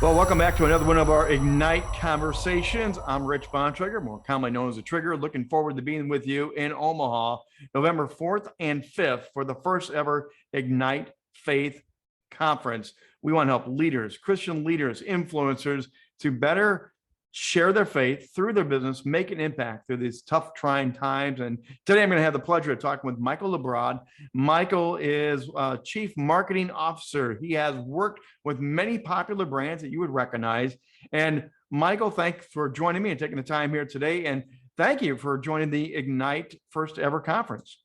Well, welcome back to another one of our Ignite Conversations. I'm Rich Bontrager, more commonly known as the Trigger. Looking forward to being with you in Omaha, November 4th and 5th for the first ever Ignite Faith Conference. We want to help leaders, Christian leaders, influencers to better share their faith through their business, make an impact through these tough, trying times. And today I'm going to have the pleasure of talking with Michael LaBroad. Michael is Chief Marketing Officer. He has worked with many popular brands that you would recognize. And Michael, thanks for joining me and taking the time here today. And thank you for joining the Ignite first ever conference.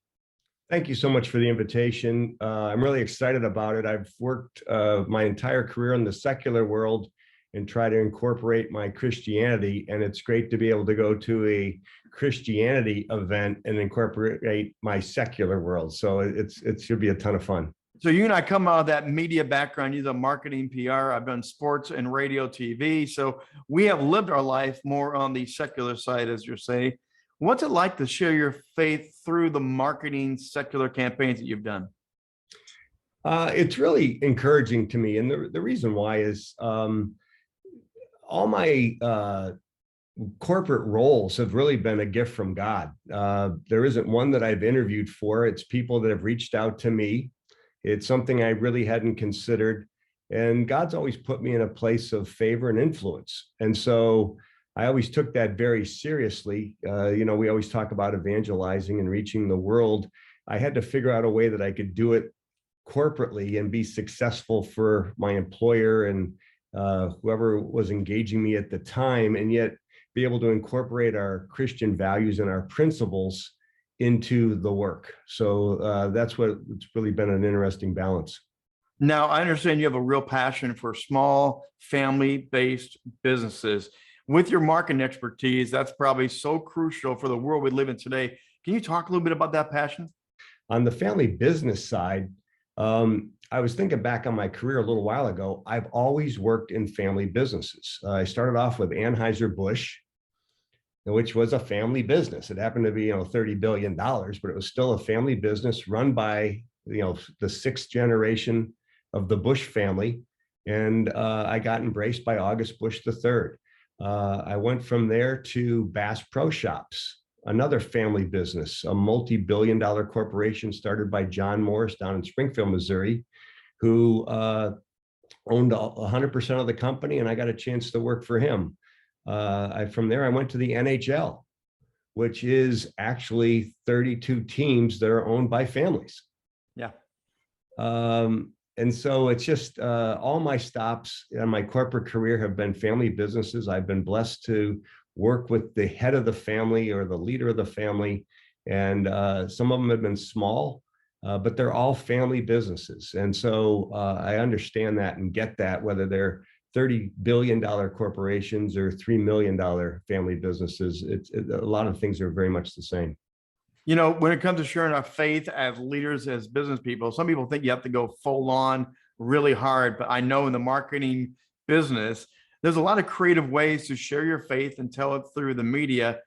Thank you so much for the invitation. I'm really excited about it. I've worked my entire career in the secular world and try to incorporate my Christianity. And it's great to be able to go to a Christianity event and incorporate my secular world. So it should be a ton of fun. So you and I come out of that media background. You're the marketing PR. I've done sports and radio, TV. So we have lived our life more on the secular side, as you say. What's it like to share your faith through the marketing secular campaigns that you've done? It's really encouraging to me. And the reason why is all my corporate roles have really been a gift from God. There isn't one that I've interviewed for. It's people that have reached out to me. It's something I really hadn't considered. And God's always put me in a place of favor and influence. And so I always took that very seriously. We always talk about evangelizing and reaching the world. I had to figure out a way that I could do it corporately and be successful for my employer and whoever was engaging me at the time, and yet be able to incorporate our Christian values and our principles into the work. So that's what it's really been an interesting balance. Now, I understand you have a real passion for small family-based businesses. With your marketing expertise, that's probably so crucial for the world we live in today. Can you talk a little bit about that passion? On the family business side, I was thinking back on my career a little while ago. I've always worked in family businesses. I started off with Anheuser-Busch, which was a family business. It happened to be, $30 billion, but it was still a family business run by, the sixth generation of the Bush family. And I got embraced by August Bush III. I went from there to Bass Pro Shops, another family business, a multi-billion-dollar corporation started by John Morris down in Springfield, Missouri, who owned 100% of the company, and I got a chance to work for him. From there, I went to the NHL, which is actually 32 teams that are owned by families. Yeah. And so it's just all my stops in my corporate career have been family businesses. I've been blessed to work with the head of the family or the leader of the family. And some of them have been small, but they're all family businesses. And so I understand that and get that, whether they're $30 billion corporations or $3 million family businesses, a lot of things are very much the same. When it comes to sharing our faith as leaders, as business people, some people think you have to go full on really hard, but I know in the marketing business, there's a lot of creative ways to share your faith and tell it through the media.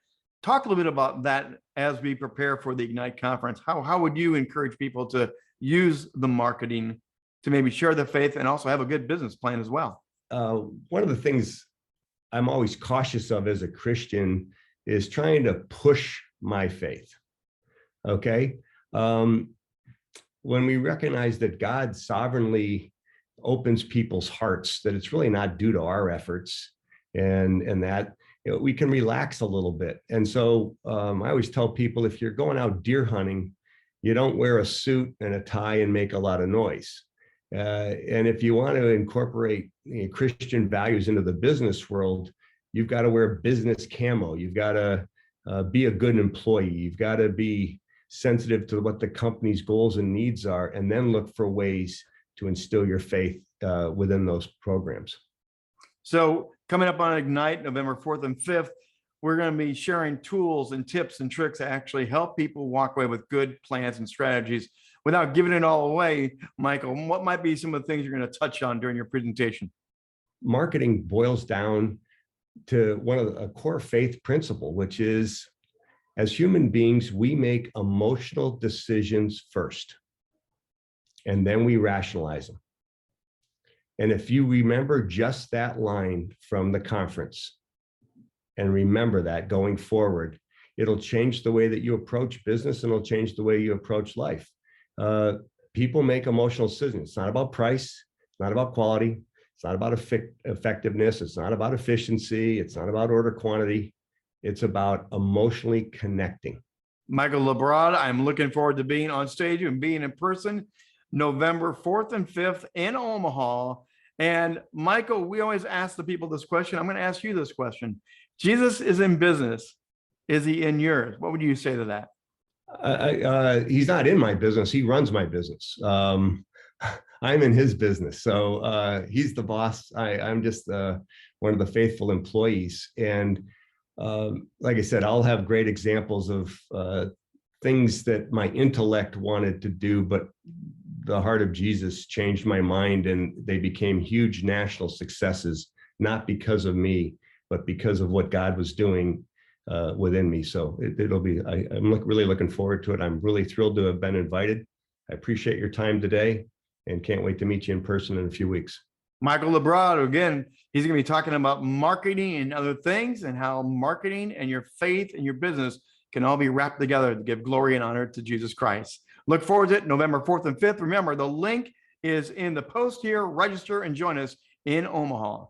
Talk a little bit about that as we prepare for the Ignite conference. How would you encourage people to use the marketing to maybe share their faith and also have a good business plan as well? One of the things I'm always cautious of as a Christian is trying to push my faith. Okay. When we recognize that God sovereignly opens people's hearts, that it's really not due to our efforts, and that we can relax a little bit. And so I always tell people, if you're going out deer hunting, you don't wear a suit and a tie and make a lot of noise. And if you want to incorporate Christian values into the business world, you've got to wear business camo. You've got to be a good employee. You've got to be sensitive to what the company's goals and needs are, and then look for ways to instill your faith within those programs. So coming up on Ignite, November 4th and 5th, we're going to be sharing tools and tips and tricks that actually help people walk away with good plans and strategies. Without giving it all away, Michael, what might be some of the things you're going to touch on during your presentation? Marketing boils down to a core faith principle, which is, as human beings, we make emotional decisions first, and then we rationalize them. And if you remember just that line from the conference and remember that going forward, it'll change the way that you approach business, and it'll change the way you approach life. People make emotional decisions. It's not about price. It's not about quality. It's not about effectiveness. It's not about efficiency. It's not about order quantity. It's about emotionally connecting. Michael LaBroad, I'm looking forward to being on stage and being in person November 4th and 5th in Omaha. And Michael, we always ask the people this question. I'm going to ask you this question. Jesus is in business. Is he in yours? What would you say to that? He's not in my business. He runs my business. I'm in his business. So he's the boss. I'm just one of the faithful employees. And like I said, I'll have great examples of things that my intellect wanted to do, but the heart of Jesus changed my mind, and they became huge national successes, not because of me, but because of what God was doing within me. So it'll be, I'm really looking forward to it. I'm really thrilled to have been invited. I appreciate your time today and can't wait to meet you in person in a few weeks. Michael LaBroad, again, he's going to be talking about marketing and other things, and how marketing and your faith and your business can all be wrapped together to give glory and honor to Jesus Christ. Look forward to it November 4th and 5th. Remember, the link is in the post here. Register and join us in Omaha.